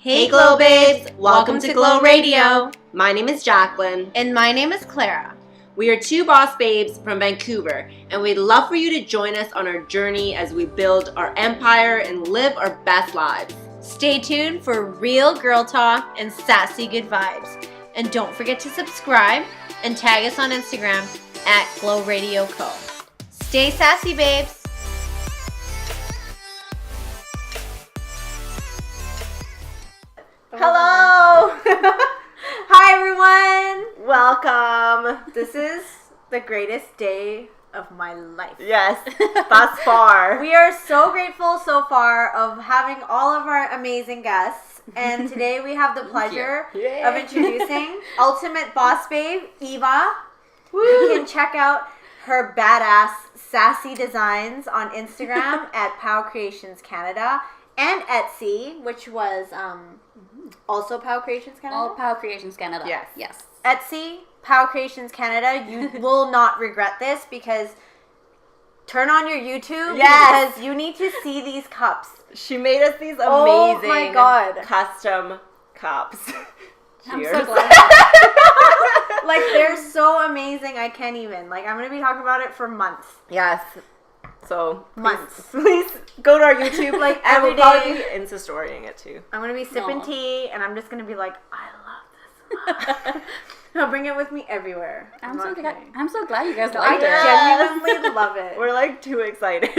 Hey Glow Babes! Welcome to Glow Radio. My name is Jacqueline. And my name is Clara. We are two boss babes from Vancouver, and we'd love for you to join us on our journey as we build our empire and live our best lives. Stay tuned for real girl talk and sassy good vibes. And don't forget to subscribe and tag us on Instagram at Glow Radio Co. Stay sassy, babes! Hello! Hi, everyone! Welcome! This is the greatest day of my life. Yes, thus far. We are so grateful so far of having all of our amazing guests. And today we have the pleasure of introducing Ultimate Boss Babe, Eva. You can check out her badass sassy designs on Instagram at Pow Creations Canada and Etsy, which was also Pow Creations Canada. All Pow Creations Canada. Yes. Etsy, Pow Creations Canada. You will not regret this because turn on your YouTube because you need to see these cups. She made us these amazing my God. custom cups. I'm Cheers. so glad. Like, they're so amazing, I can't even. Like, I'm going to be talking about it for months. Yes. So, Months. please go to our YouTube, Like, and every we'll probably day. be Insta-storying it too. I'm going to be sipping tea, and I'm just going to be like, I love this. I'll bring it with me everywhere. I'm not so glad. kidding. I'm so glad you guys I liked it. genuinely love it. We're like too excited.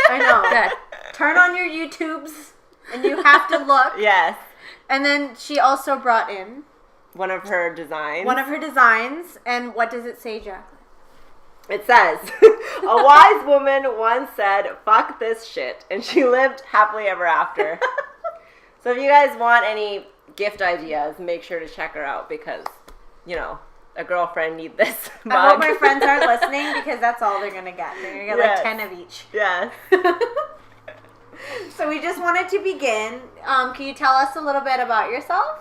I know. Good. Turn on your YouTubes, and you have to look. Yes. And then she also brought in One of her designs. one of her designs, and what does it say, Jack? It says, a wise woman once said, fuck this shit, and she lived happily ever after. So if you guys want any gift ideas, make sure to check her out because, you know, a girlfriend need this mug. I hope my friends aren't listening because that's all they're going to get. They're going to get like 10 of each. Yes. So we just wanted to begin. Can you tell us a little bit about yourself?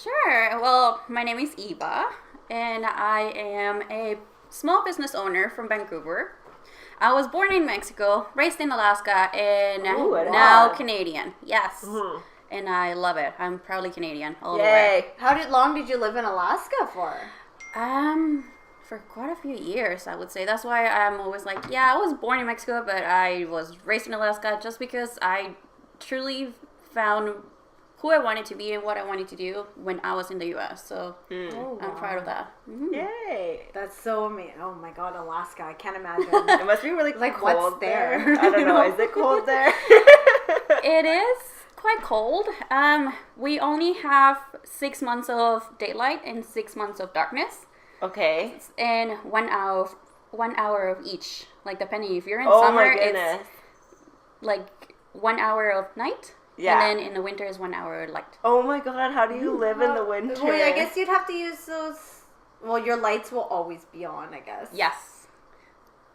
Sure. Well, my name is Eva, and I am a small business owner from Vancouver. I was born in Mexico, raised in Alaska, and now Canadian. Yes. Mhm. And I love it. I'm proudly Canadian all the Yay. way. How long did you live in Alaska for? For quite a few years, I would say. That's why I'm always like, yeah, I was born in Mexico, but I was raised in Alaska just because I truly found who I wanted to be and what I wanted to do when I was in the U.S. So I'm proud of that. Mm-hmm. Yay. That's so amazing. Oh my God, Alaska. I can't imagine. It must be really Like, cold what's there? I don't know. Is it cold there? It is quite cold. We only have 6 months of daylight and 6 months of darkness. Okay. And 1 hour of each. Like, depending if you're in Oh summer, my goodness. it's like 1 hour of night. Yeah. And then in the winter is 1 hour of light. Oh my God, how do you live in the winter? Well, I guess you'd have to use those. Well, your lights will always be on, I guess. Yes.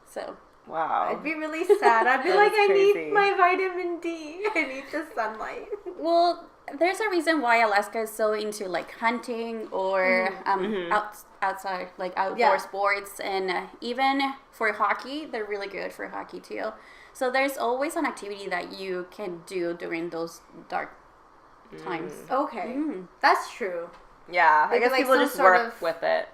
So. Wow. I'd be really sad. I'd be That like, is I crazy. need my vitamin D. I need the sunlight. Well, there's a reason why Alaska is so into like hunting or outside, like outdoor sports, and even for hockey, they're really good for hockey too. So there's always an activity that you can do during those dark times. Okay. That's true. Yeah, I guess like people some just sort work of- with it.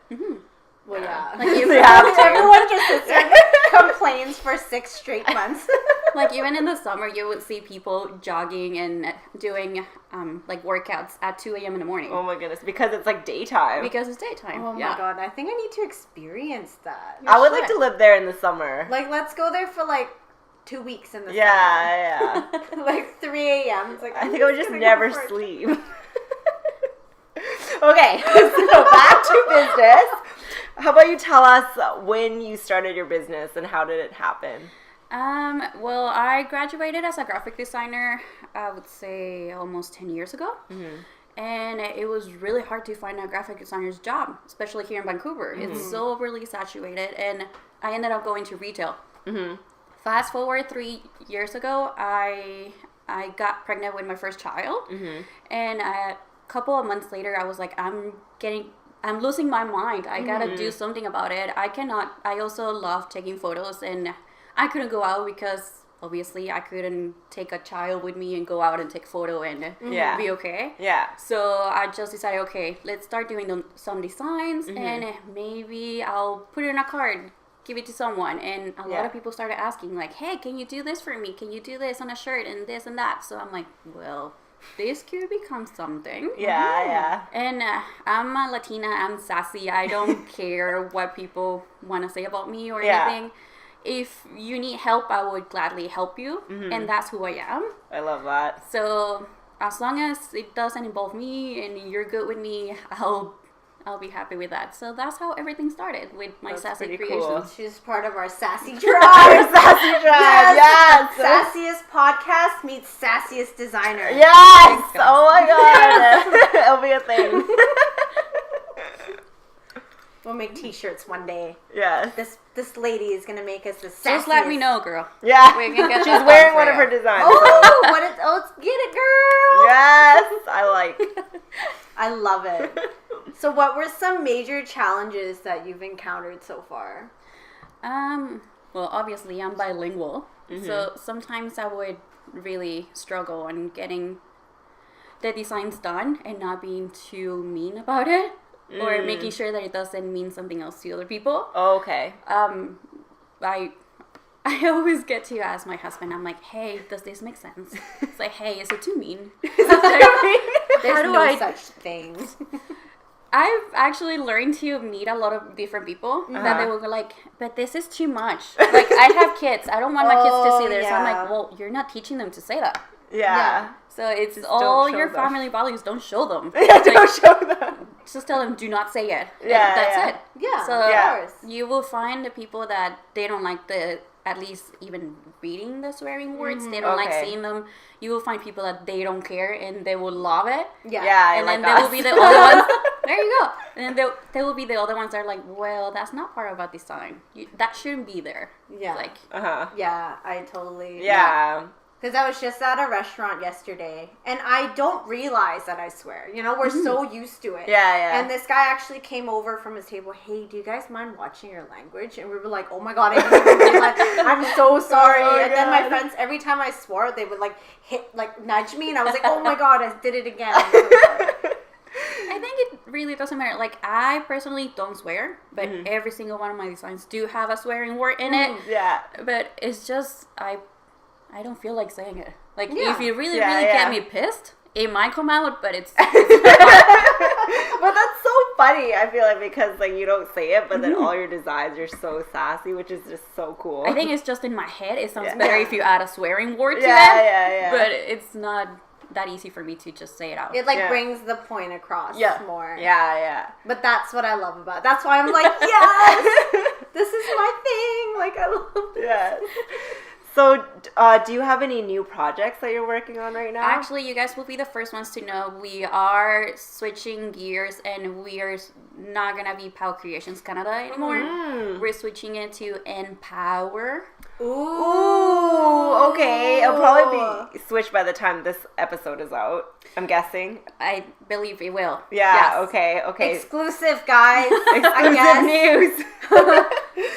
Well, yeah. Like if They have to. Everyone just sits there and complains for 6 straight months. Like even in the summer, you would see people jogging and doing like workouts at 2 a.m. in the morning. Oh my goodness, because it's like daytime. Because it's daytime. Oh my God, I think I need to experience that. I would like to live there in the summer. Like, let's go there for like 2 weeks in the Yeah. summer. Like 3 a.m. It's like, I I'm think I would just gonna never go for a sleep. Okay, so back to business. How about you tell us when you started your business and how did it happen? Well, I graduated as a graphic designer, I would say almost 10 years ago. And it was really hard to find a graphic designer's job, especially here in Vancouver. It's so overly saturated, and I ended up going to retail. Fast forward 3 years ago, I got pregnant with my first child, and a couple of months later, I was like, I'm losing my mind. I gotta do something about it. I also love taking photos, and I couldn't go out because obviously I couldn't take a child with me and go out and take photo and be okay. Yeah. So I just decided, okay, let's start doing some designs and maybe I'll put it in a card, give it to someone. And a lot of people started asking like, hey, can you do this for me? Can you do this on a shirt and this and that? So I'm like, well, this could become something. Yeah. And I'm a Latina, I'm sassy. I don't care what people want to say about me or anything. If you need help, I would gladly help you. And that's who I am. I love that. So as long as it doesn't involve me and you're good with me, I'll be happy with that. So that's how everything started with my Sassy creations. Cool. She's part of our Sassy tribe. Sassy tribe, yes. Sassiest podcast meets sassiest designer. Yes. Oh my god. It'll be a thing. We'll make t-shirts one day. Yes. This lady is gonna make us the sassiest. Just let me know, girl. Yeah. We can get She's wearing one of her designs. Let's get it, girl. Yes. I like. I love it. So what were some major challenges that you've encountered so far? Well, obviously I'm bilingual. So sometimes I would really struggle on getting the designs done and not being too mean about it. Or making sure that it doesn't mean something else to other people. Oh, okay. I always get to ask my husband, I'm like, hey, does this make sense? It's like, hey, is it too mean? There's no such thing. I've actually learned to meet a lot of different people that they will go like, but this is too much. Like, I have kids. I don't want my kids to see this. So I'm like, well, you're not teaching them to say that. Yeah. So it's just all your family values. Don't show them. Don't show them. Just tell them, do not say it. Yeah, That's it. Yeah, so of course. You will find the people that they don't like at least even reading the swearing words. They don't like seeing them. You will find people that they don't care and they will love it. Yeah. And then there will be the other ones. There you go. And then there will be the other ones that are like, well, that's not part of our design. That shouldn't be there. Yeah. Like, yeah, I totally. Yeah. Because I was just at a restaurant yesterday, and I don't realize that I swear. You know, we're so used to it. Yeah. And this guy actually came over from his table. Hey, do you guys mind watching your language? And we were like, oh my god, I didn't even realize. I'm so sorry. And then my friends, every time I swore, they would nudge me, and I was like, oh my god, I did it again. I'm so sorry. I think it really doesn't matter. Like, I personally don't swear, but every single one of my designs do have a swearing word in it. Yeah. But it's just, I don't feel like saying it. Like, if you really get me pissed, it might come out, but it's But that's so funny, I feel like, because, like, you don't say it, but then all your designs are so sassy, which is just so cool. I think it's just in my head. It sounds better if you add a swearing word to it. Yeah. But it's not that easy for me to just say it out. It, brings the point across more. Yeah. But that's what I love about it. That's why I'm like, yes! This is my thing! Like, I love this. Yes. So, do you have any new projects that you're working on right now? Actually, you guys will be the first ones to know. We are switching gears, and we are not going to be Pau Creations Canada anymore. We're switching it to Empauer. Ooh, okay. It'll probably be switched by the time this episode is out, I'm guessing. I believe it will. Yeah, yes. Okay. Exclusive, guys. Exclusive news.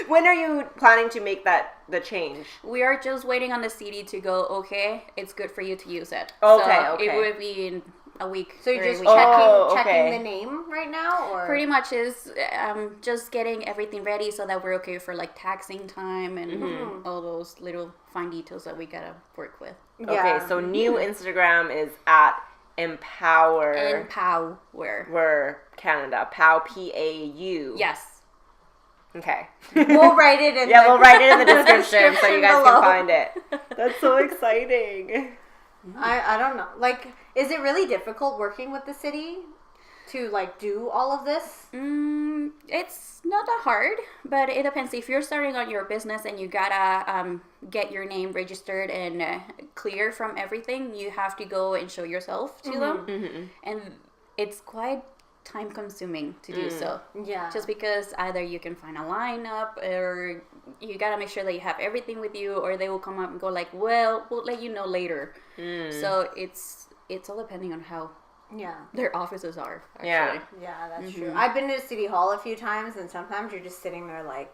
When are you planning to make the change? We are just waiting on the CD to go, okay, it's good for you to use it. Okay. It would be in a week. So you're just checking the name right now? Or pretty much is just getting everything ready so that we're okay for like taxing time and all those little fine details that we gotta work with. Okay, so new Instagram is at Empauer. Empauer. Canada. Pau, P-A-U. Yes. Okay. We'll write it in we'll write it in the description so you guys below. can find it. That's so exciting. I don't know. Like, is it really difficult working with the city to, like, do all of this? It's not that hard, but it depends. If you're starting on your business and you gotta get your name registered and clear from everything, you have to go and show yourself to them. And it's quite time consuming to do so. Yeah. Just because either you can find a lineup or you gotta make sure that you have everything with you, or they will come up and go like, well, we'll let you know later. So it's all depending on how their offices are, actually. Yeah, that's true. I've been to City Hall a few times, and sometimes you're just sitting there like,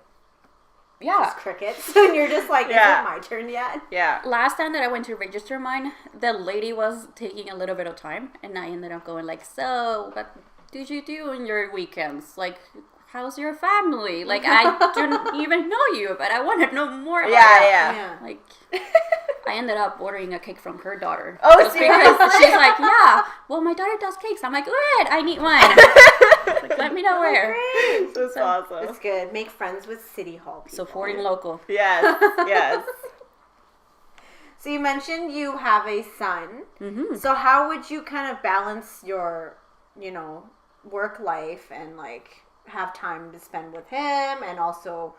just crickets. And you're just like, is it my turn yet? Yeah. Last time that I went to register mine, the lady was taking a little bit of time, and I ended up going like, so what did you do in your weekends? Like, how's your family? Like, I don't even know you, but I want to know more about Yeah. Like, I ended up ordering a cake from her daughter. Oh, Just seriously? because she's like, yeah, well, my daughter does cakes. I'm like, good, I need one. Like, let me know where. Great. That's awesome. It's good. Make friends with City Hall people. Supporting local. Yes, yes. So you mentioned you have a son. Mm-hmm. So how would you kind of balance your, work life and like have time to spend with him and also,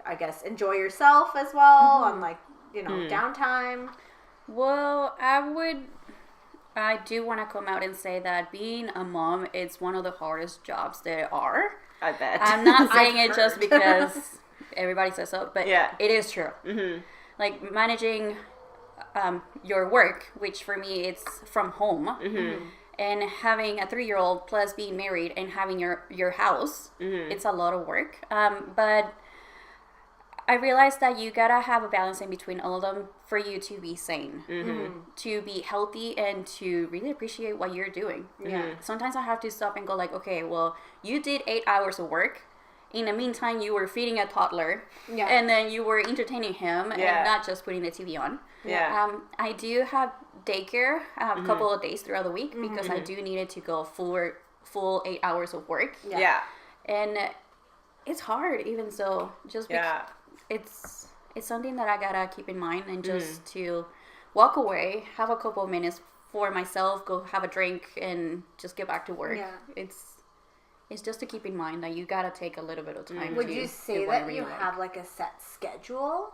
I guess, enjoy yourself as well on like, downtime? Well, I do want to come out and say that being a mom is one of the hardest jobs there are. I bet. I'm not saying I've it just heard. because everybody says so, but Yeah. it is true. Mm-hmm. Like managing your work, which for me it's from home, Mm-hmm. and having a 3-year-old plus being married and having your house, it's a lot of work. But I realized that you gotta have a balance in between all of them for you to be sane, to be healthy, and to really appreciate what you're doing. Yeah. Sometimes I have to stop and go like, okay, well, you did 8 hours of work. In the meantime, you were feeding a toddler, and then you were entertaining him, and not just putting the TV on. Yeah. I do have daycare a couple of days throughout the week because I do need it to go full 8 hours of work. Yeah. And it's hard, even so. Just because it's something that I gotta keep in mind, and just to walk away, have a couple of minutes for myself, go have a drink, and just get back to work. Yeah. It's just to keep in mind that you gotta take a little bit of time. Would to you do say that whatever you like. have like a set schedule?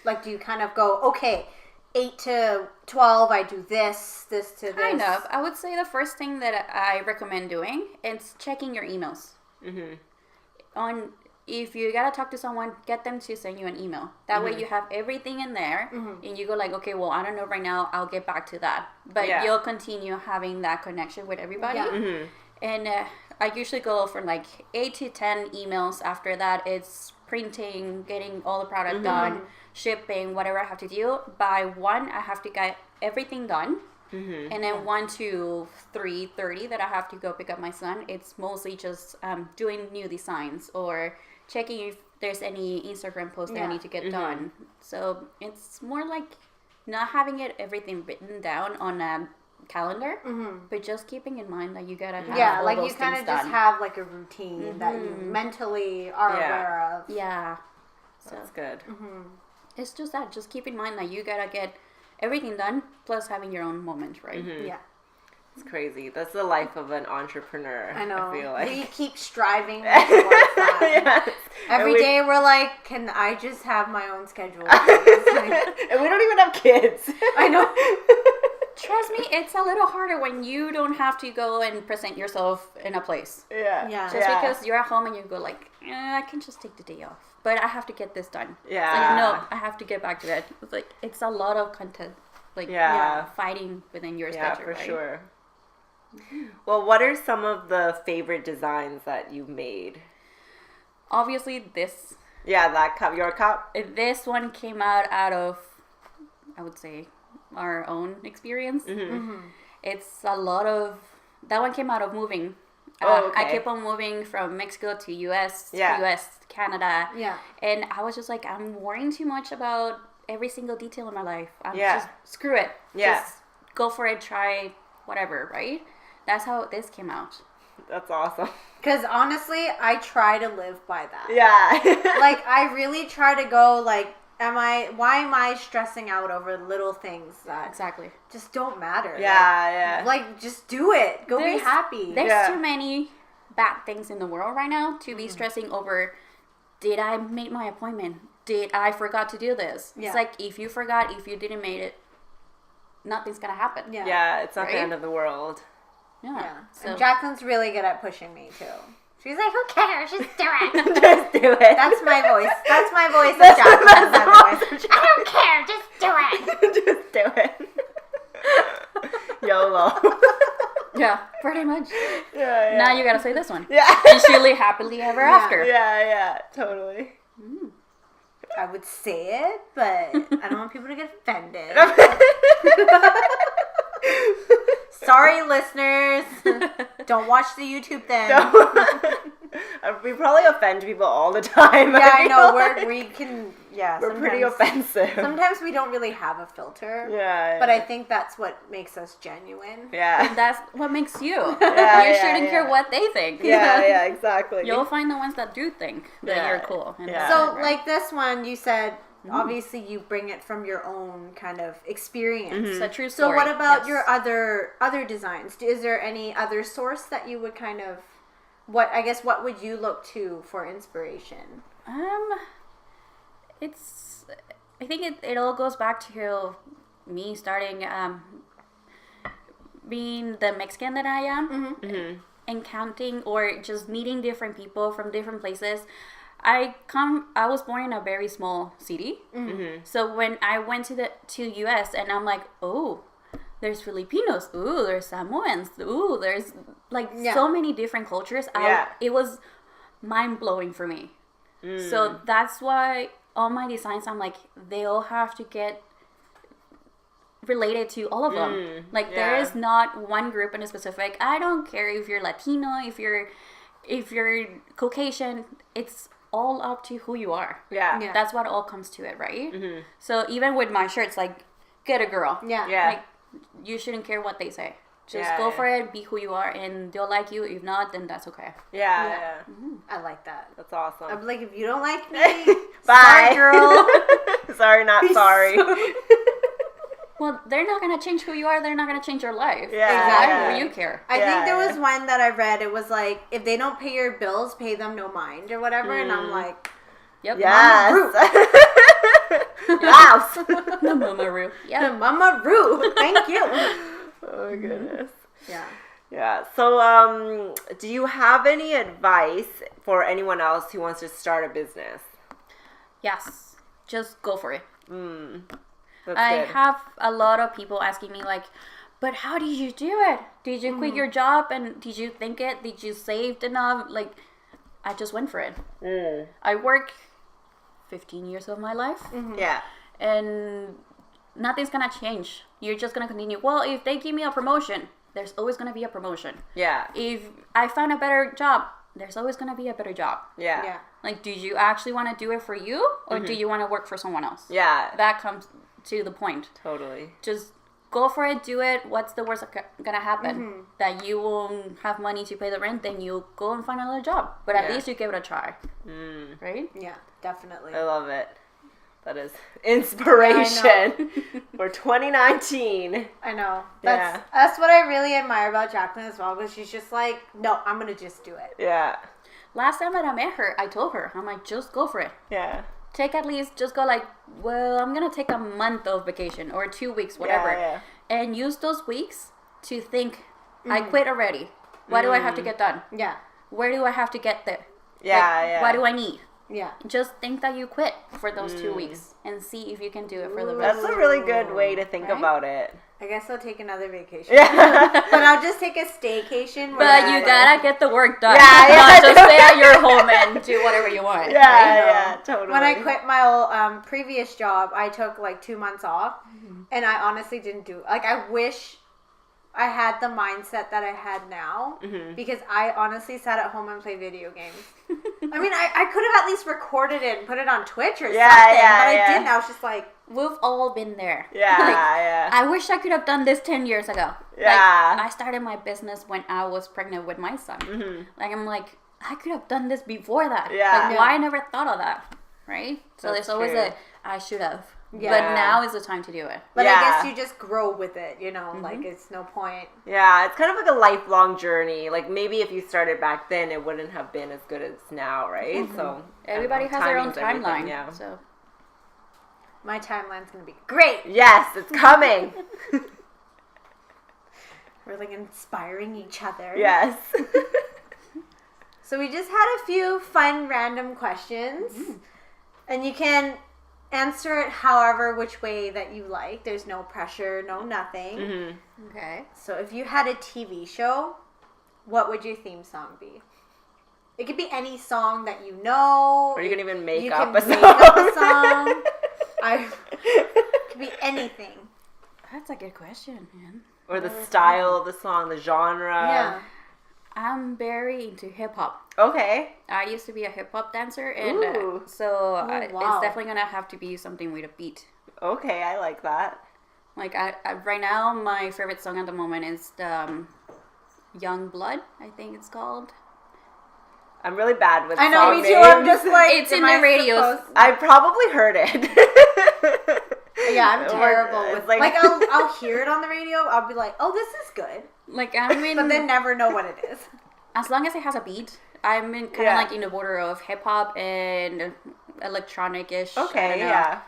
Like, do you kind of go, okay, 8 to 12, I do this to this? Kind of. I would say the first thing that I recommend doing is checking your emails. If you gotta talk to someone, get them to send you an email. That way you have everything in there, and you go like, okay, well, I don't know right now, I'll get back to that. But you'll continue having that connection with everybody. Yeah. And I usually go from like 8 to 10 emails. After that, it's printing, getting all the product done, shipping, whatever I have to do. By 1, I have to get everything done. And then 1 to 3:30 that I have to go pick up my son. It's mostly just doing new designs or checking if there's any Instagram posts that I need to get done. So it's more like not having everything written down on a calendar, but just keeping in mind that you gotta have all like those you kind of things just done. have like a routine that you mentally are aware of. Yeah. So That's good. it's just that. Just keep in mind that you gotta get everything done, plus having your own moment, right? Yeah. It's crazy. That's the life of an entrepreneur. I know. I feel like. We keep striving towards that. Yes. Every day we're like, can I just have my own schedule? please? And we don't even have kids. I know. Trust me, it's a little harder when you don't have to go and present yourself in a place. Yeah. Yeah. Just because you're at home and you go like, I can just take the day off, but I have to get this done. Yeah. It's like, no, I have to get back to that. It's like, it's a lot of content, like fighting within your schedule, for right? sure. Well, what are some of the favorite designs that you've made? Obviously, this That cup, your cup? this one came out of, I would say, our own experience. It's a lot of, that one came out of moving. I kept on moving from Mexico to US, Canada. Yeah. And I was just like, I'm worrying too much about every single detail in my life. Just screw it. Yeah. Just go for it, try whatever, right? That's how this came out. That's awesome. Because honestly, I try to live by that. Yeah. Like, I really try to go, like, why am I stressing out over little things that Exactly. just don't matter? Yeah. Like, just do it. Go be happy. There's too many bad things in the world right now to be stressing over, did I make my appointment? Did I forgot to do this? Yeah. It's like, if you forgot, if you didn't make it, nothing's going to happen. Yeah. It's not the Right? end of the world. Yeah. So, And Jacqueline's really good at pushing me, too. She's like, who cares? Just do it. Just do it. That's my voice. That's my voice of Jacqueline, by the way. I don't care. Just do it. Just do it. YOLO. yeah, pretty much. Yeah. Now you got to say this one. Yeah. And she live happily ever after. Yeah, totally. I would say it, but I don't want people to get offended. Sorry, listeners. Don't watch the YouTube then. We probably offend people all the time. Yeah, I know. Like. We're pretty offensive. Sometimes we don't really have a filter. Yeah. But I think that's what makes us genuine. Yeah. And that's what makes you. Yeah, You shouldn't care what they think. Yeah, exactly. You'll find the ones that do think that you're cool. And Yeah. So, like this one, you said, obviously you bring it from your own kind of experience. It's a true So story. what about Yes. your other designs? Is there any other source that you would kind of, what would you look to for inspiration? I think it all goes back to me starting being the Mexican that I am, and counting or just meeting different people from different places. I was born in a very small city, so when I went to US and I'm like, oh, there's Filipinos, ooh, there's Samoans, ooh, there's so many different cultures. It was mind blowing for me. So that's why all my designs, I'm like, they all have to get related to all of them. There is not one group in a specific. I don't care if you're Latino, if you're Caucasian, it's all up to who you are. Yeah. That's what all comes to it, right? So even with my shirts, like, get a girl. Yeah. Like, you shouldn't care what they say. Just go for it, be who you are, and they'll like you. If not, then that's okay. Yeah. I like that. That's awesome. I'm like, if you don't like me, bye, sorry, girl. Sorry, not sorry. Well, they're not going to change who you are. They're not going to change your life. Yeah. Exactly. Why do you care? I think there was one that I read. It was like, if they don't pay your bills, pay them no mind or whatever. And I'm like, Yep. yes. Louse. The Mama Roo. the Mama Roo. Thank you. Oh my goodness. Yeah. Yeah. So, do you have any advice for anyone else who wants to start a business? Yes. Just go for it. That's I good. have a lot of people asking me like, but how did you do it? Did you quit your job and did you think it? Did you save enough? Like, I just went for it. I work 15 years of my life. Yeah. And nothing's gonna change. You're just gonna continue. Well, if they give me a promotion, there's always gonna be a promotion. Yeah. If I found a better job, there's always gonna be a better job. Yeah. Yeah. Like, do you actually want to do it for you, or do you want to work for someone else? Yeah. That comes to the point. Totally. Just go for it, do it. What's the worst gonna happen? That you won't have money to pay the rent, then you go and find another job. But at least you give it a try. Right? Yeah, definitely. I love it. That is inspiration for 2019. I know. That's what I really admire about Jacqueline as well, because she's just like, no, I'm going to just do it. Yeah. Last time that I met her, I told her, I'm like, just go for it. Yeah. Take at least, just go like, well, I'm going to take a month of vacation or 2 weeks, whatever. Yeah. And use those weeks to think, I quit already. What do I have to get done? Yeah. Where do I have to get there? Yeah. What do I need? Yeah. Just think that you quit for those 2 weeks and see if you can do it for the rest. That's a really good way to think about it. I guess I'll take another vacation. Yeah. But I'll just take a staycation. But you gotta get the work done. Yeah, Not just stay at your home and do whatever you want. Yeah, totally. When I quit my old previous job, I took like 2 months off, and I honestly didn't do. Like, I wish I had the mindset that I had now, because I honestly sat at home and played video games. I mean, I could have at least recorded it and put it on Twitch or something, but I didn't. I was just like, We've all been there. Yeah, I wish I could have done this 10 years ago. Yeah. Like, I started my business when I was pregnant with my son. Like, I'm like, I could have done this before that. Yeah. Like, why I never thought of that, right? So That's there's always true. I should have. Yeah. But now is the time to do it. But I guess you just grow with it, you know, like it's no point. Yeah, it's kind of like a lifelong journey. Like, maybe if you started back then, it wouldn't have been as good as now, right? So Everybody has their own timing's everything, timeline. yeah. So My timeline's going to be great. Yes, it's coming. We're like inspiring each other. Yes. So we just had a few fun random questions. And you can answer it however which way that you like. There's no pressure, no nothing. okay. So if you had a TV show, what would your theme song be? It could be any song that you know. Or you can even make you up can a make song. up a song. It could be anything. That's a good question, man. Or the style of the song, the genre. Yeah. I'm very into hip hop. Okay. I used to be a hip hop dancer, and Ooh. it's wow. definitely gonna have to be something with a beat. Okay, I like that. Like I right now, my favorite song at the moment is the Young Blood, I think it's called. I'm really bad with I know, song me too. names. I'm just like, It's in the radio. I probably heard it. Yeah, I'm terrible It's with like- I'll hear it on the radio. I'll be like, oh, this is good, Like I'm in, but then never know what it is. as long as it has a beat, I'm in kind of like in the border of hip hop and electronic-ish. I Okay, don't know. yeah.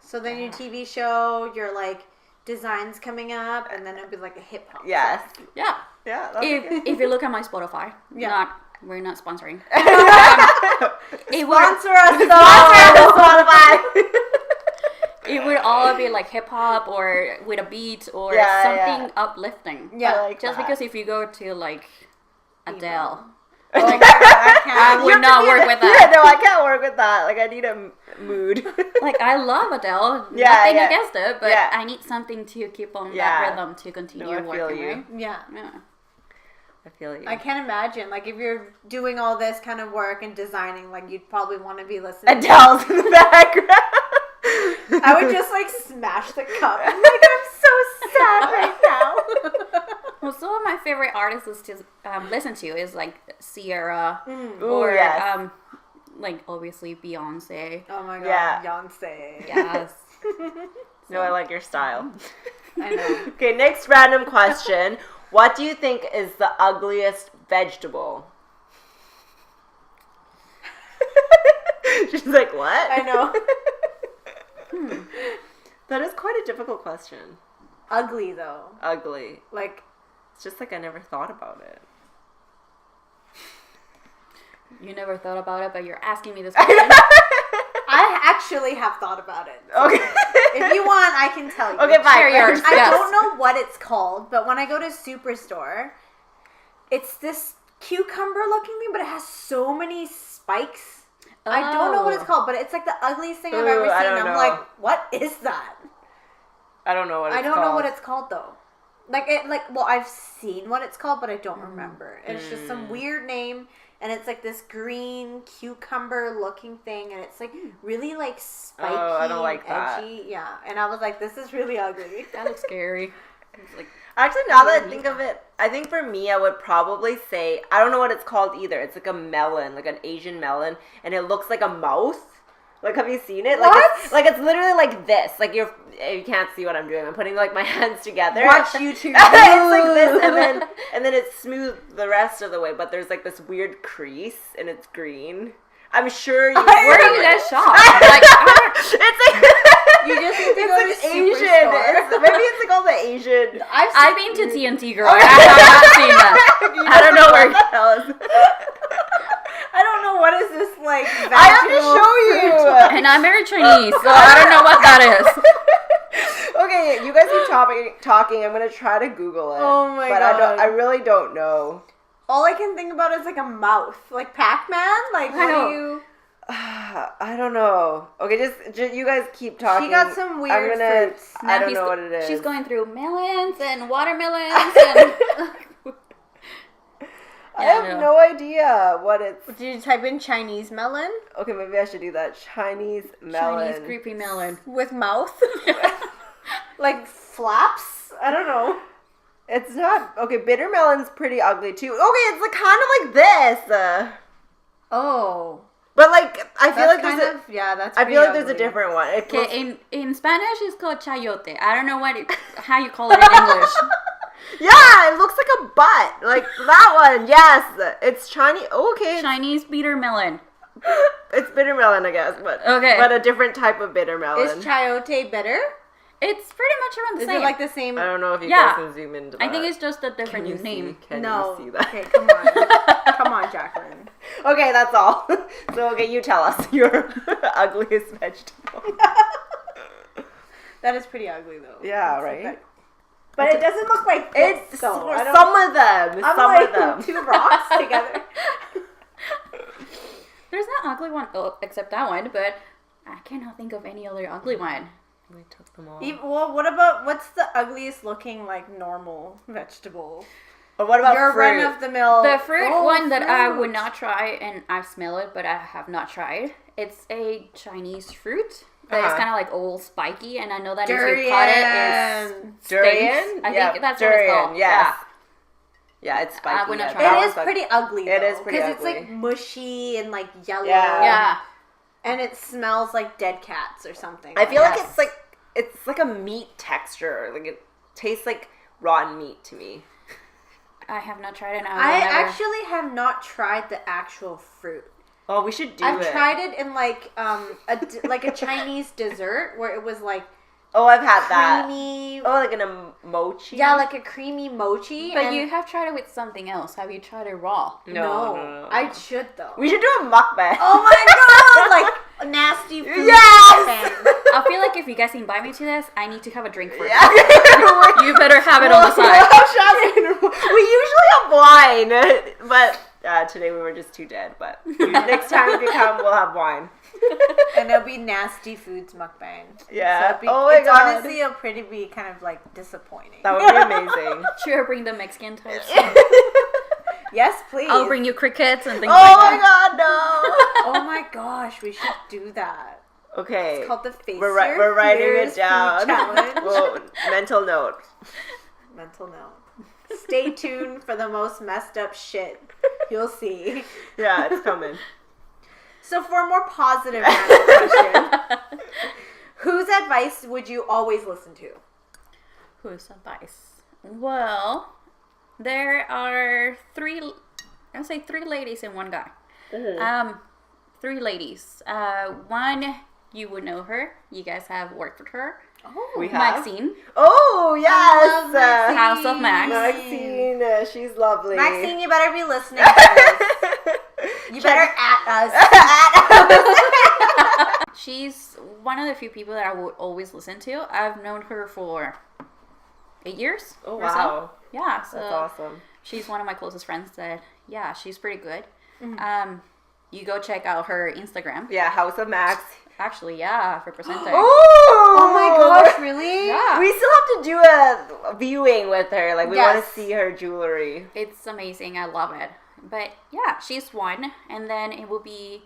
So Then your TV show, your like designs coming up, and then it'll be like a hip hop. Yes. yeah. Yeah. That's If you look at my Spotify, we're not sponsoring. It would, Sponsor us, Spotify. it would all be like hip hop or with a beat or something uplifting. Yeah. I like Just that. because if you go to like Adele, Oh my God, I I can't. would not work with Yeah, that. no, I can't work with that. Like, I need a mood. Like I love Adele, Yeah, nothing yeah. against it, but Yeah. I need something to keep on Yeah. that rhythm to continue No, I feel working. you. Right? Yeah. Yeah. I feel you. I can't imagine, like, if you're doing all this kind of work and designing, like, you'd probably want to be listening. Adele's in the background. I would just, like, smash the cup. I'm like, I'm so sad right now. Well, some of my favorite artists to listen to is like Sierra Ooh, or yes. like obviously Beyonce. Oh my God, Yeah. Beyonce. Yes. No, I like your style. I know. Okay, next random question. What do you think is the ugliest vegetable? She's like, what? I know. That is quite a difficult question. Ugly, though. Ugly. Like, It's just like I never thought about it. You never thought about it, but you're asking me this question. I actually have thought about it. Okay. If you want, I can tell you. Okay, fine. Share yours. I Yes. don't know what it's called, but when I go to Superstore, it's this cucumber looking thing, but it has so many spikes. I don't know what it's called, but it's like the ugliest thing I've ever Ooh, I seen. don't I'm know. like, what is that? I don't know what it's I don't called. know what it's called though. Well, I've seen what it's called, but I don't remember. It's just some weird name, and it's like this green cucumber looking thing, and it's like really like spiky I don't like and that. edgy. Yeah, and I was like, this is really ugly. That looks scary. It's like, Actually, now that I think of it, I think for me, I would probably say, I don't know what it's called either. It's like a melon, like an Asian melon, and it looks like a mouth. Like, have you seen it? Like, What? It's literally like this. Like, you can't see what I'm doing. I'm putting, like, my hands together. Watch YouTube. It's like this, and then it's smooth the rest of the way, but there's, like, this weird crease, and it's green. I'm sure you... where do you guys shop? Like, It's like... You just need to it's go like to Asian. Superstore. Maybe it's like all the Asian... I've been to TNT, girl. I have not seen that. I don't know where. the hell is... I don't know what is this like. I have to show you. And I'm very Chinese, so I don't know what that is. Okay, you guys keep talking. I'm gonna try to Google it. Oh my but God. I really don't know. All I can think about is like a mouth, like Pac-Man. Like, what know. do you? I don't know. Okay, just you guys keep talking. She got some weird fruits. I don't Now know what it is. She's going through melons and watermelons and. I have no idea what it's. Did you type in Chinese melon Okay, maybe I should do that. Chinese melon. Chinese creepy melon. with mouth? Like flaps? I don't know. It's not okay. Bitter melon's pretty ugly too. Okay, it's like kind of like this. Oh, But like I feel that's like there's a. that's. I pretty feel like there's a ugly. different one. It looks- Okay, in Spanish it's called chayote. I don't know how you call it in English. Yeah, it looks like a butt. Like that one. Yes, it's Chinese. Okay, Chinese bitter melon. it's bitter melon, I guess, but Okay. but a different type of bitter melon. Is chayote bitter? It's pretty much around the Is same. it like the same? I don't know if you Yeah. guys can zoom into that. I think it's just a Can different you name. see? Can No. you see that? Okay, come on, come on, Jacqueline. Okay, that's all. So okay, you tell us your ugliest vegetable. That is pretty ugly though. Yeah, It's like right? that. But it doesn't look like this, It's though. I don't- some of them. I'm Some like of them. two rocks together. There's no ugly one, except that one, but I cannot think of any other ugly one. We took them all. Well, what's the ugliest looking, like, normal vegetable? Or what about your fruit? run-of-the-mill... The fruit one that I would not try, and I've smelled it, but I have not tried. It's a Chinese fruit. That is kind of like old spiky, and I know that durian. if you cut it, it durian? I think that's what it's called. Yes. Yeah, it's spiky. I would not try It is pretty ugly, though. It is pretty ugly. Because it's, like, mushy and, like, yellow. Yeah. And it smells like dead cats or something. I feel like it's like a meat texture. Like, it tastes like rotten meat to me. I have not tried it. I actually have not tried the actual fruit. Oh, we should do it. I've tried it in like a Chinese dessert where it was like Oh, I've had that. Creamy. Oh, like in a mochi? Yeah, like a creamy mochi. But you have tried it with something else. Have you tried it raw? No. I should, though. We should do a mukbang. Oh my god! Like, nasty food. Yes! I feel like if you guys invite me to this, I need to have a drink first. Yeah. You better have it on the side. We usually have wine, but today we were just too dead. But next time if you come, we'll have wine. And it'll be nasty foods mukbang. Yeah. So Oh my god. Honestly, it'll pretty be kind of like disappointing. That would be amazing. Sure, bring the Mexican types. Yes, please. I'll bring you crickets and things Oh like my that. god, no. Oh my gosh, we should do that. Okay. It's called the Face We're writing it down. Challenge. Well, mental note. Mental note. Stay tuned for the most messed up shit. You'll see. Yeah, it's coming. So for a more positive question, whose advice would you always listen to? Whose advice? Well, there are three ladies and one guy. Mm-hmm. Three ladies. One, you would know her. You guys have worked with her. Oh, We have. Maxine. Oh, yes. Maxine. House of Max. Maxine, she's lovely. Maxine, you better be listening to this. You better at us. She's one of the few people that I would always listen to. I've known her for 8 years. Oh, or wow. So. Yeah, so That's awesome. she's one of my closest friends that, yeah, she's pretty good. Mm-hmm. You go check out her Instagram. Yeah, House of Max. Actually, yeah, representing. Oh my gosh, really? Yeah. We still have to do a viewing with her. Like, we want Yes. to see her jewelry. It's amazing. I love it. But yeah, she's one. And then it will be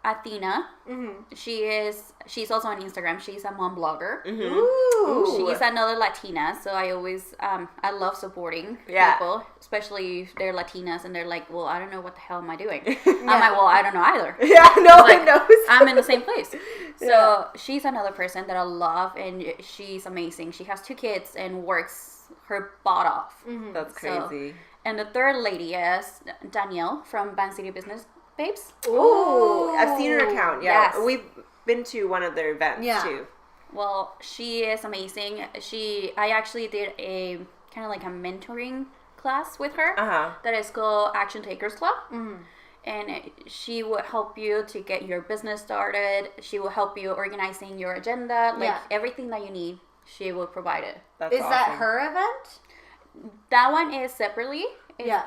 Athena. Mm-hmm. She's also on Instagram. She's a mom blogger. Mm-hmm. Ooh. She's another Latina, so I always I love supporting people, especially if they're Latinas and they're like, well, I don't know what the hell am I doing. I'm like, well, I don't know either. Yeah, no one knows. I'm in the same place. So she's another person that I love, and she's amazing. She has 2 kids and works her butt off. Mm-hmm. That's crazy. And the third lady is Danielle from Van City Business Babes. Oh, I've seen her account. Yeah, Yes. we've been to one of their events too. Well, she is amazing. I actually did a kind of like a mentoring class with her that is called Action Takers Club. Mm-hmm. And she will help you to get your business started. She will help you organizing your agenda, like everything that you need. She will provide it. That's Is that her event? That one is separately. Yeah.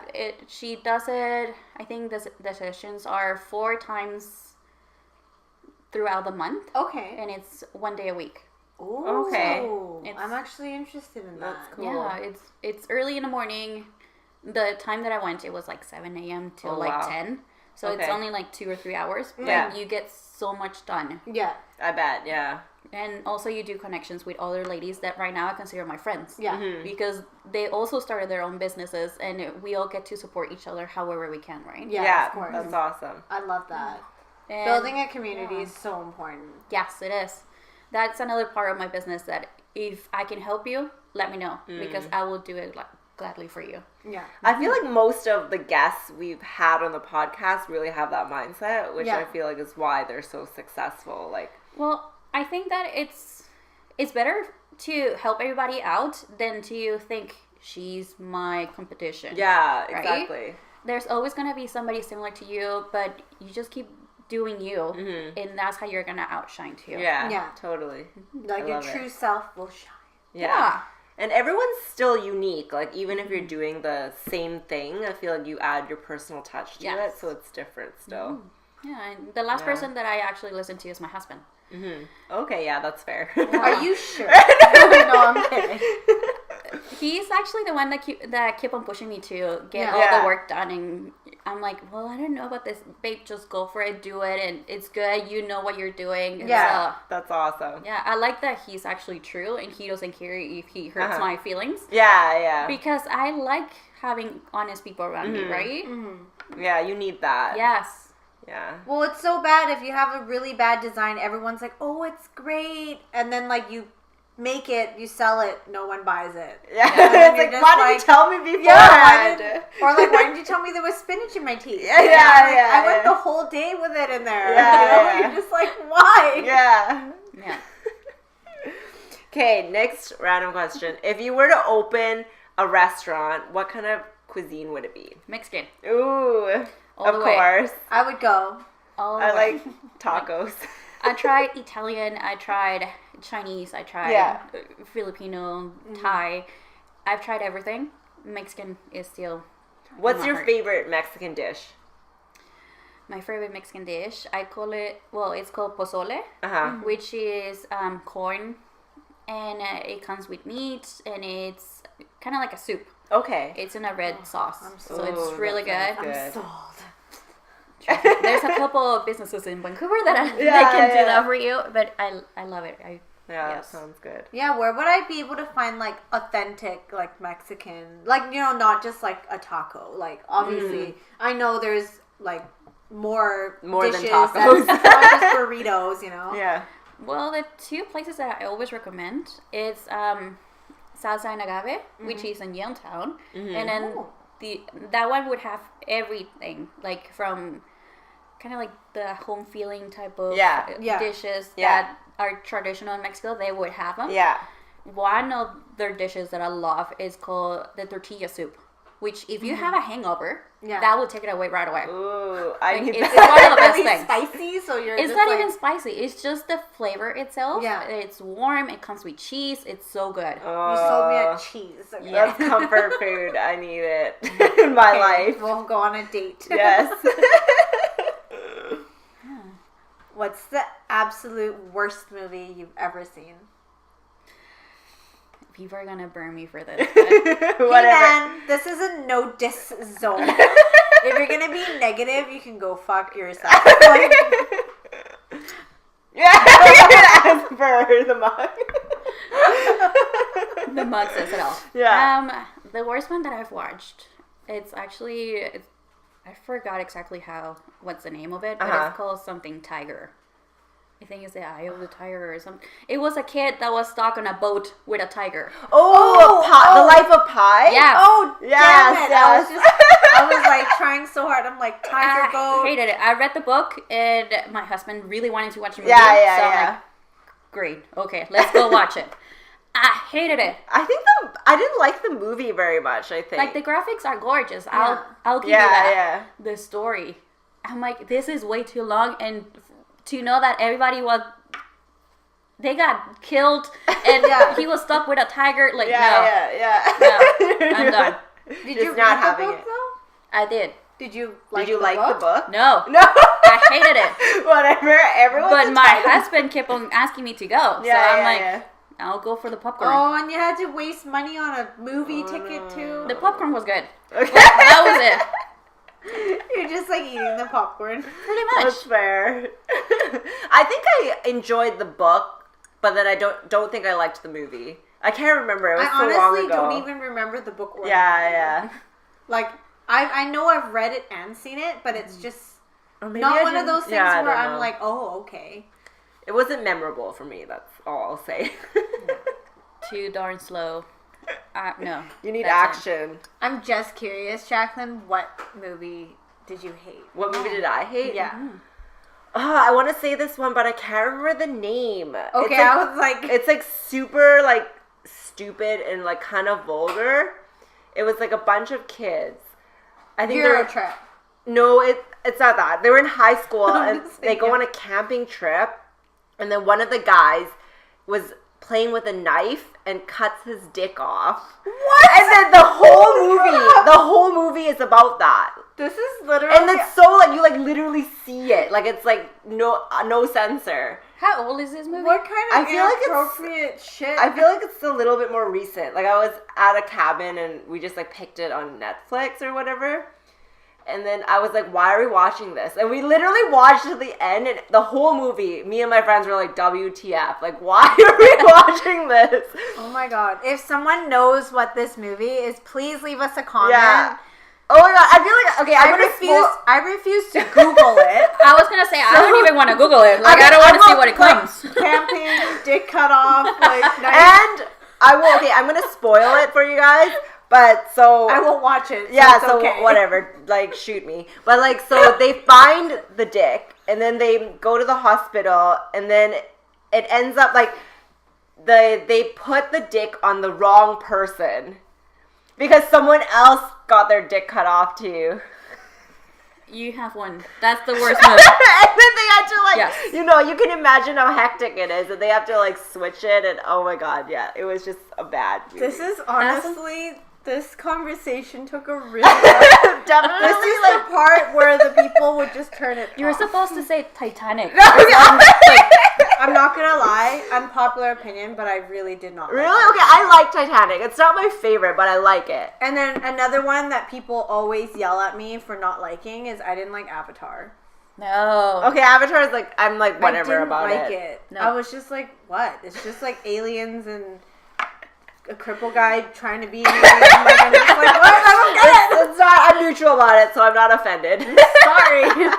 She does it, I think the sessions are 4 times throughout the month. Okay. And it's 1 day a week. Ooh. Okay. I'm actually interested in that. That's cool. Yeah, it's early in the morning. The time that I went, it was like 7 a.m. till 10. So it's only like 2 or 3 hours. But you get so much done. Yeah. I bet, yeah. And also you do connections with other ladies that right now I consider my friends. Yeah. Mm-hmm. Because they also started their own businesses and we all get to support each other however we can, right? Yeah, of course. That's awesome. I love that. And Building a community is so important. yes, it is. That's another part of my business that if I can help you, let me know. Because I will do it gladly for you. Yeah. I feel like most of the guests we've had on the podcast really have that mindset, which I feel like is why they're so successful. Like, well, I think that it's better to help everybody out than to think she's my competition. yeah, right? exactly. There's always going to be somebody similar to you, but you just keep doing you, and that's how you're going to outshine too. Yeah, totally. Like your true self will shine. Yeah. And everyone's still unique. Like, even if you're doing the same thing, I feel like you add your personal touch to it, so it's different still. Yeah, and the last person that I actually listened to is my husband. Okay, yeah, that's fair. Are you sure? No, I'm kidding. He's actually the one that keep on pushing me to get all the work done, and I'm like, well, I don't know about this, babe. Just go for it, do it, and it's good. You know what you're doing. And yeah, that's awesome. Yeah, I like that he's actually true, and he doesn't care if he hurts my feelings. Yeah, yeah. Because I like having honest people around me, right? Mm-hmm. Yeah, you need that. Yes. Yeah. Well, it's so bad if you have a really bad design. Everyone's like, "Oh, it's great," and then like you make it, you sell it, no one buys it. Yeah, it's like, why didn't you tell me beforehand? Yeah, or like, why didn't you tell me there was spinach in my teeth? Yeah, I went the whole day with it in there. Yeah, You're just like, why? Yeah. Yeah. Okay, next random question. If you were to open a restaurant, what kind of cuisine would it be? Mexican. Ooh, All of the way. course. I would go. I like tacos. I tried Italian, I tried Chinese, I tried Filipino, Thai. I've tried everything. Mexican is still. What's your favorite Mexican dish? My favorite Mexican dish, I call it, it's called pozole, which is corn, and it comes with meat, and it's kind of like a soup. Okay. It's in a red sauce, so it's really good. I'm sold. There's a couple of businesses in Vancouver that can do that for you, but I love it. That sounds good. Yeah, where would I be able to find like authentic like Mexican, like not just like a taco. Like obviously, I know there's like more dishes than tacos, not just burritos. Yeah. Well, the two places that I always recommend is Salsa and Agave, which is in Yaletown, and then that one would have everything, like from kind of like the home feeling type of dishes that are traditional in Mexico. They would have them. Yeah. One of their dishes that I love is called the tortilla soup, which if you have a hangover, that will take it away right away. Ooh, I need it's that. one of the best things. Spicy, so it's not even spicy. It's just the flavor itself. Yeah. It's warm. It comes with cheese. It's so good. You sold me a cheese. Okay. That's comfort food. I need it in my life. We'll go on a date. Yes. What's the absolute worst movie you've ever seen? People are gonna burn me for this. Whatever. Hey man, this is a no diss zone. If you're gonna be negative, you can go fuck yourself. As per the mug. The mug says it all. Yeah. The worst one that I've watched, it's actually, I forgot exactly what's the name of it, but it's called something Tiger. I think it's the Eye of the Tiger or something. It was a kid that was stuck on a boat with a tiger. The Life of Pi? Yeah. Oh, yes, damn it. yes. I was like trying so hard. I'm like, tiger boat. I hated it. I read the book and my husband really wanted to watch the movie. I'm like, great. Okay, let's go watch it. I hated it. I didn't like the movie very much, I think. Like, the graphics are gorgeous. I'll give you that. Yeah. The story. I'm like, this is way too long, and to know that everybody they got killed, and he was stuck with a tiger, like, no, I'm done. Did you read the book, though? I did. Did you like the book? No. I hated it. Whatever, everyone. But my husband kept on asking me to go, so I'm like, I'll go for the popcorn. Oh, and you had to waste money on a movie ticket, too? The popcorn was good. Okay. That was it. You're just like eating the popcorn. Pretty much. That's fair. I think I enjoyed the book, but then I don't think I liked the movie. I can't remember. It was so long ago. I honestly don't even remember the book or Yeah. Like, I know I've read it and seen it, but it's just not one of those things where I'm like, oh, okay. It wasn't memorable for me. That's all I'll say. Too darn slow. No. You need action. I'm just curious, Jacqueline, what movie did you hate? What movie did I hate? Yeah. I want to say this one, but I can't remember the name. Okay, I was like... It's like super like stupid and like kind of vulgar. It was like a bunch of kids. I think Eurotrip. No, it's not that. They were in high school and they go on a camping trip, and then one of the guys was playing with a knife and cuts his dick off. What? And then the whole movie is about that. This is literally... And it's so, like, you, like, literally see it. Like, it's, like, no censor. How old is this movie? What kind of I feel like inappropriate shit? I feel like it's a little bit more recent. Like, I was at a cabin and we just, like, picked it on Netflix or whatever. And then I was like, why are we watching this? And we literally watched to the end, and the whole movie, me and my friends were like, WTF? Like, why are we watching this? Oh my god. If someone knows what this movie is, please leave us a comment. Yeah. Oh my god, I feel like, okay, I refuse to Google it. I was gonna say, I don't even want to Google it. Like, I don't want to see what it comes. Camping, dick cut off, like, And I'm gonna spoil it for you guys. But so I won't watch it. Yeah, so okay. Whatever, like shoot me. But like so they find the dick and then they go to the hospital and then it ends up like they put the dick on the wrong person because someone else got their dick cut off too. You have one. That's the worst movie. And then they had to like, yes. You know, you can imagine how hectic it is, and they have to like switch it, and oh my god, yeah, it was just a bad movie. This is honestly, this conversation took a really long Definitely. This is the part where the people would just turn it You were off. supposed to say Titanic. I'm not gonna lie, unpopular opinion, but I really did not Really? like Okay, I like Titanic. It's not my favorite, but I like it. And then another one that people always yell at me for not liking is I didn't like Avatar. No. Okay, Avatar is like, I'm like whatever about I didn't it. like it. No. I was just like, what? It's just like aliens and a cripple guy trying to be an alien. I'm just like, what? I don't get it. It's not, I'm neutral about it, so I'm not offended. Sorry.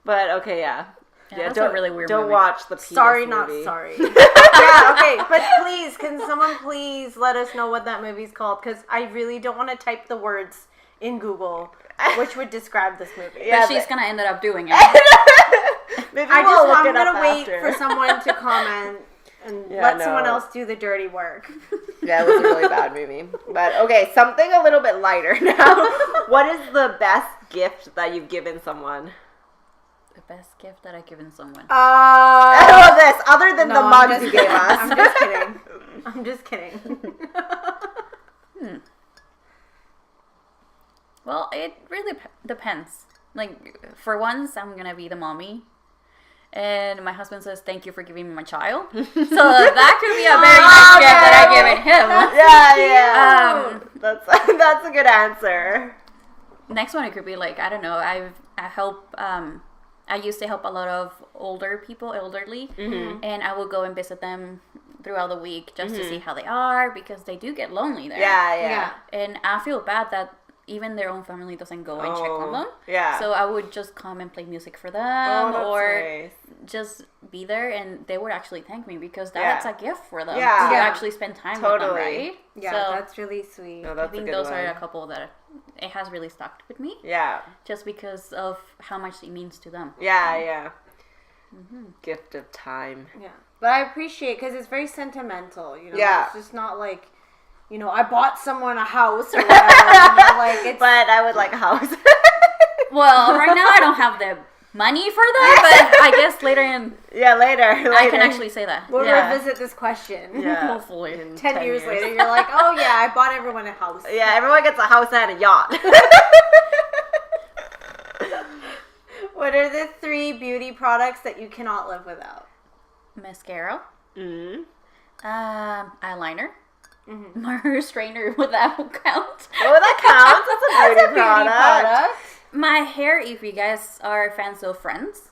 But okay, yeah. Yeah, that's a really weird Don't movie. watch the penis Sorry, movie. not sorry. Yeah, okay, but please, can someone please let us know what that movie's called? Because I really don't want to type the words in Google, which would describe this movie. But she's gonna end up doing it. Maybe I'm gonna wait for someone to comment and let someone else do the dirty work. Yeah, it was a really bad movie. But okay, something a little bit lighter now. What is the best gift that you've given someone? The best gift that I've given someone. I love this. Other than the mugs you gave us. I'm just kidding. I'm just kidding. Well, it really depends. Like, for once, I'm gonna be the mommy. And my husband says, thank you for giving me my child. So that could be a very nice gift that I've given him. That's a good answer. Next one, it could be like, I don't know, I help, I used to help a lot of elderly, and I will go and visit them throughout the week just to see how they are, because they do get lonely there. Yeah. And I feel bad that even their own family doesn't go and check on them. Yeah. So I would just come and play music for them, nice. just be there, and they would actually thank me because that's a gift for them. Yeah. To actually spend time with them, right? Yeah, so that's really sweet. No, I that's think a good those one. are a couple that it has really stuck with me. Yeah. Just because of how much it means to them. Yeah. Gift of time. Yeah, but I appreciate because it's very sentimental. You know, Yeah. It's just not like, you know, I bought someone a house or whatever. Like it's. But I would like a house. Well, right now I don't have the money for that, but I guess later later. I can actually say that. We'll revisit this question. Yeah. Hopefully. 10 years later, you're like, oh yeah, I bought everyone a house. Yeah, everyone gets a house and a yacht. What are the 3 beauty products that you cannot live without? Mascara. Mm-hmm. Eyeliner. My hair straightener, would that count? Oh, that counts. That's a beauty product. My hair, if you guys are fans of Friends,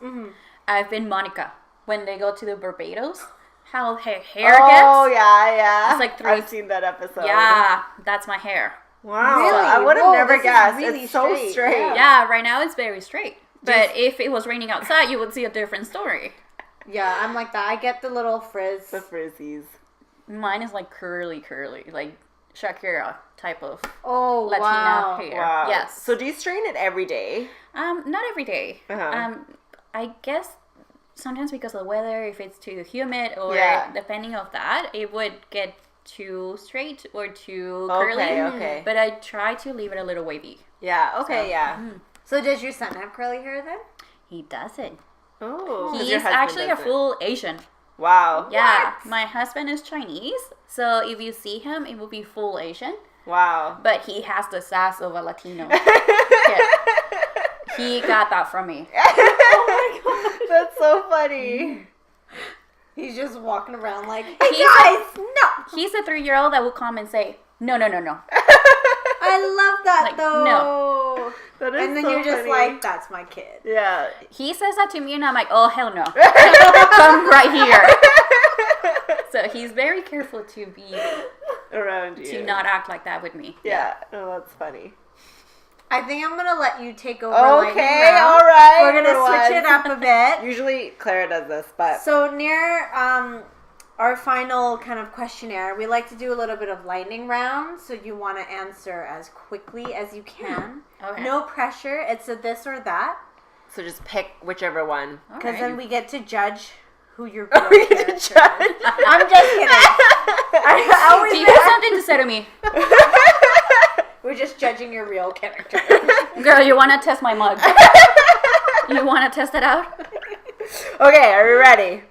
I've been Monica. When they go to the Barbados, how her hair gets. Oh, yeah. It's like 3. I've seen that episode. Yeah, that's my hair. Wow. Really? I would have never this is guessed. really It's so straight. straight. Yeah, right now it's very straight. But if it was raining outside, you would see a different story. Yeah, I'm like that. I get the little frizz. The frizzies. Mine is like curly, like Shakira type of Latina Latina hair. Wow. Yes. So do you straighten it every day? Not every day. I guess sometimes because of the weather, if it's too humid or depending of that, it would get too straight or too curly. Okay. But I try to leave it a little wavy. Yeah. Okay. Yeah. So does your son have curly hair then? He doesn't. Oh. He's actually a full Asian. Wow. Yeah. My husband is Chinese, so if you see him, it will be full Asian. Wow. But he has the sass of a Latino. kid. He got that from me. Oh my god, that's so funny. He's just walking around like, hey He's guys, no. He's a 3-year-old that will come and say, no. I love that Like, though. No. That is And then so you're just funny. like, that's my kid. Yeah. He says that to me, and I'm like, oh, hell no. Come right here. So he's very careful to be Around you. to not act like that with me. Yeah. No, that's funny. I think I'm gonna let you take over. Lightning Okay, round. all right. We're gonna switch it up a bit. Usually Clara does this, but So near our final kind of questionnaire, we like to do a little bit of lightning round. So you want to answer as quickly as you can. Okay. No pressure. It's a this or that. so just pick whichever one. Because then we get to judge who your Oh, real we get to character is. judge. I'm just kidding. I always Do you have something to say to me? We're just judging your real character. Girl, you want to test my mug? You want to test it out? Okay, are we ready?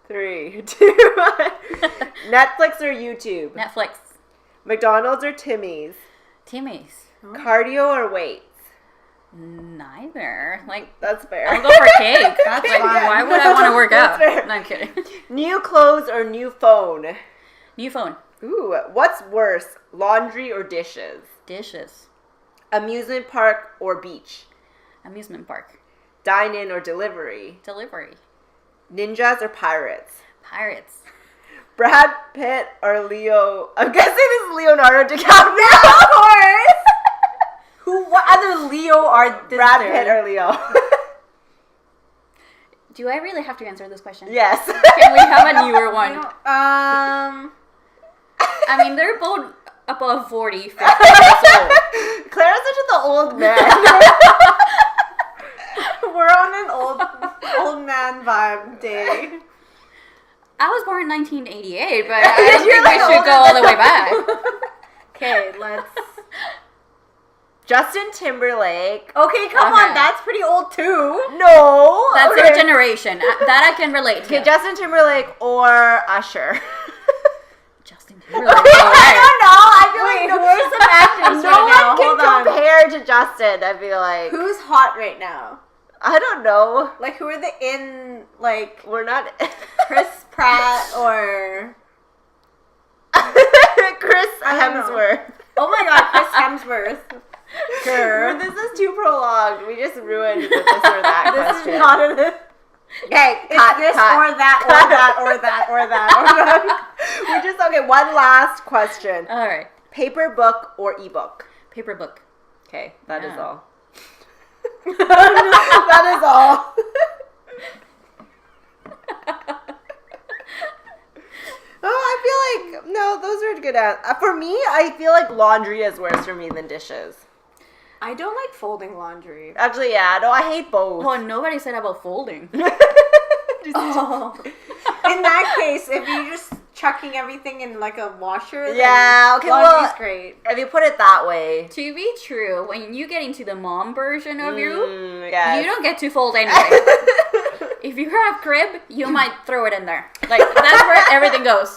3, 2, 1. Netflix or YouTube? Netflix. McDonald's or Timmy's? Timmy's. Cardio or weights? Neither. Like, That's fair. I'll go for cake. That's Like, fine. why would I want to work out? That's fair. No, I'm kidding. New clothes or new phone? New phone. Ooh, what's worse, laundry or dishes? Dishes. Amusement park or beach? Amusement park. Dine-in or delivery? Delivery. Ninjas or pirates? Pirates. Brad Pitt or Leo? I'm guessing it's Leonardo DiCaprio. Of course. What other Leo are this Brad there? Pitt or Leo? Do I really have to answer this question? Yes. Can we have a newer one? I mean, they're both above 40, 50 years old. Clara's such an old man. We're on an old man vibe day. I was born in 1988, but I don't think we should go all the way back. Okay, let's. Justin Timberlake. Okay, come Okay. on, that's pretty old too. No. That's okay. our generation. That I can relate to. Okay, Justin Timberlake or Usher. Justin Timberlake. I don't know. I feel Wait, like where's some actors no right now? one can Hold on. compare to Justin. I feel like Who's hot right now? I don't know. Like, who are the like We're not Chris Pratt or? Chris I don't know. Hemsworth. Oh my God, Chris Hemsworth. Girl. This is too prolonged. We just ruined the this or that This question. is not a. Okay, it's Cut, this cut, or that or cut. that or that or that or that. We just okay. One last question: All right. paper book or ebook? Paper book. Okay, that is Yeah. all. That is all. Oh, I feel like no, those are good. For me, I feel like laundry is worse for me than dishes. I don't like folding laundry. Actually, yeah, no, I hate both. Well, nobody said about folding. Oh. In that case, if you're just chucking everything in like a washer, then Yeah, okay, laundry's well, great. If you put it that way. To be true, when you get into the mom version of you, Yes. you don't get to fold anyway. If you have crib, you might throw it in there. Like, that's where everything goes.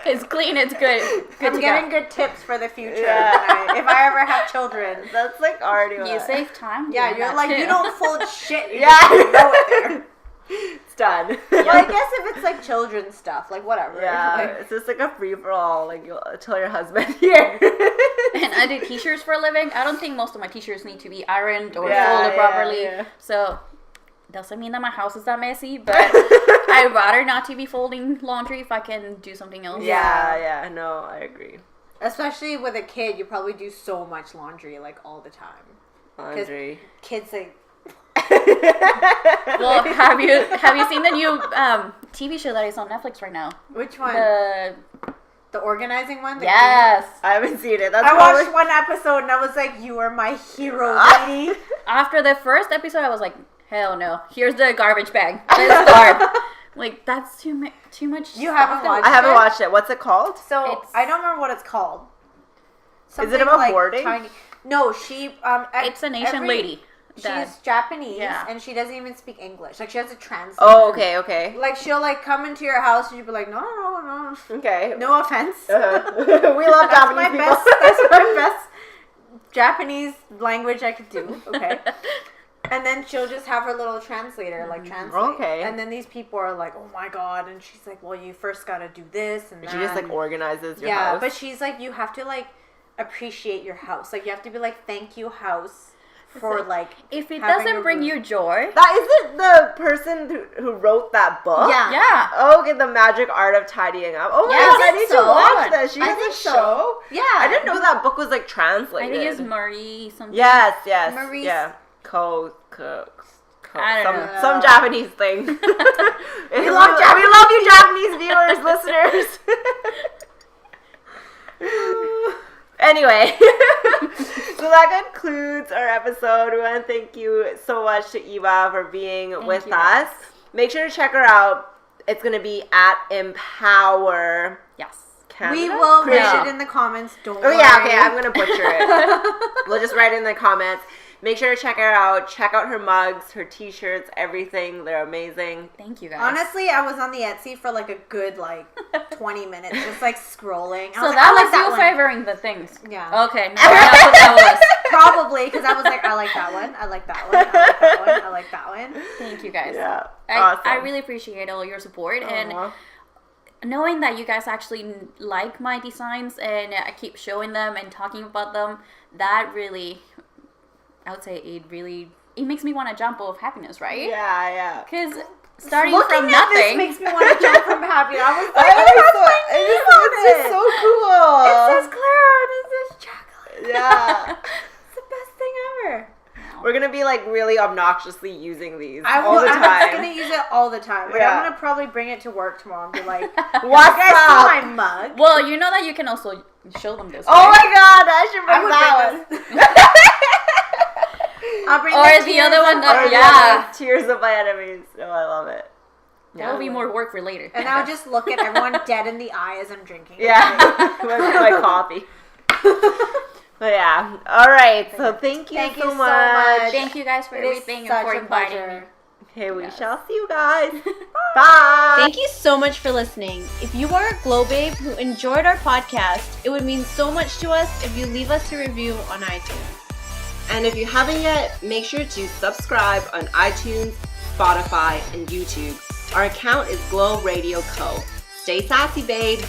It's clean, it's good. Good I'm to getting go. good tips for the future Yeah. if I ever have children. That's like already You what- save time. Yeah, doing you're that like, too. you don't fold shit. You Yeah. just throw it there. It's done. Well, I guess if it's like children's stuff, like whatever. Yeah, Like, it's just like a free for all. Like you'll tell your husband here. And I do t-shirts for a living. I don't think most of my t-shirts need to be ironed or Yeah, folded yeah, properly. yeah. So, doesn't mean that my house is that messy, but I'd rather not to be folding laundry if I can do something else. Yeah, no, I agree. especially with a kid, you probably do so much laundry like all the time. Laundry. Kids like, Well, have you seen the new TV show that is on Netflix right now? which one? The The organizing one? The yes. I haven't seen it. That's I probably- watched one episode and I was like, you are my hero, lady. After the first episode, I was like, hell no. Here's the garbage bag. Let's start. Like, that's too much. You haven't stuff. watched I haven't watched it. What's it called? So, It's- I don't remember what it's called. Something about like hoarding? tiny- No, she... It's an Asian lady. She's Japanese, Yeah. and she doesn't even speak English. Like, she has a translator. Oh, okay. Like, she'll, like, come into your house and you'll be like, no. Okay. No offense. We love That's Japanese my people. best. That's my best Japanese language I could do. Okay. And then she'll just have her little translator, like, translate. Okay. And then these people are like, oh my God. And she's like, well, you first got to do this and that. She just, like, organizes your yeah, house. but she's like, you have to, like, appreciate your house. Like, you have to be like, thank you, house, for, like, if it doesn't bring you joy. That isn't the person who wrote that book? Yeah. Yeah. Oh, okay, the magic art of tidying up. Oh my Yeah, gosh, I I think need so. to watch that. She I has think a so. show? Yeah. I didn't know that book was, like, translated. I think it's Marie something. Yes. Maurice. Yeah. I don't know. Some Japanese thing. we We love you, Japanese viewers, listeners. Anyway, so that concludes our episode. We want to thank you so much to Eva for being with us. Make sure to check her out. It's going to be at Empauer. Yes. Canada? We will Pretty write sure. it in the comments. Don't Oh worry. yeah, okay, I'm gonna butcher it. We'll just write it in the comments. Make sure to check her out. Check out her mugs, her t-shirts, everything. They're amazing. Thank you guys. Honestly, I was on the Etsy for like a good 20 minutes, just like scrolling. So that was you favoring the things. Yeah. Okay, no, that's what that was. Probably because I was like, I like that one. I like that one. I like that one. I like that one. Thank you guys. Yeah, I awesome. really appreciate all your support and Aw. knowing that you guys actually like my designs and I keep showing them and talking about them. That really, I would say it makes me want to jump of happiness, right? Yeah. Because starting Looking from at nothing this makes me want to jump from happy. I was like, It's just so cool. it says Clara and it says chocolate. Yeah. It's the best thing ever. We're gonna be like really obnoxiously using these I'm all the just time. gonna use it all the time. Like, Yeah. I'm gonna probably bring it to work tomorrow and be like, What's you guys up? see my mug? Well, you know that you can also show them this. Oh right? my god, I should bring I would that bring one. I'll bring Or the the tears other one of that- my- yeah. Tears of my enemies. Oh, I love it. That will be more work for later. And I'll just look at everyone dead in the eye as I'm drinking. Yeah, with my coffee. But yeah, all right. So thank you so much. Thank you guys for It is everything and such for a inviting pleasure. me. Okay, we shall see you guys. Bye. Thank you so much for listening. If you are a glow babe who enjoyed our podcast, it would mean so much to us if you leave us a review on iTunes. And if you haven't yet, make sure to subscribe on iTunes, Spotify, and YouTube. Our account is Glow Radio Co. Stay sassy, babe.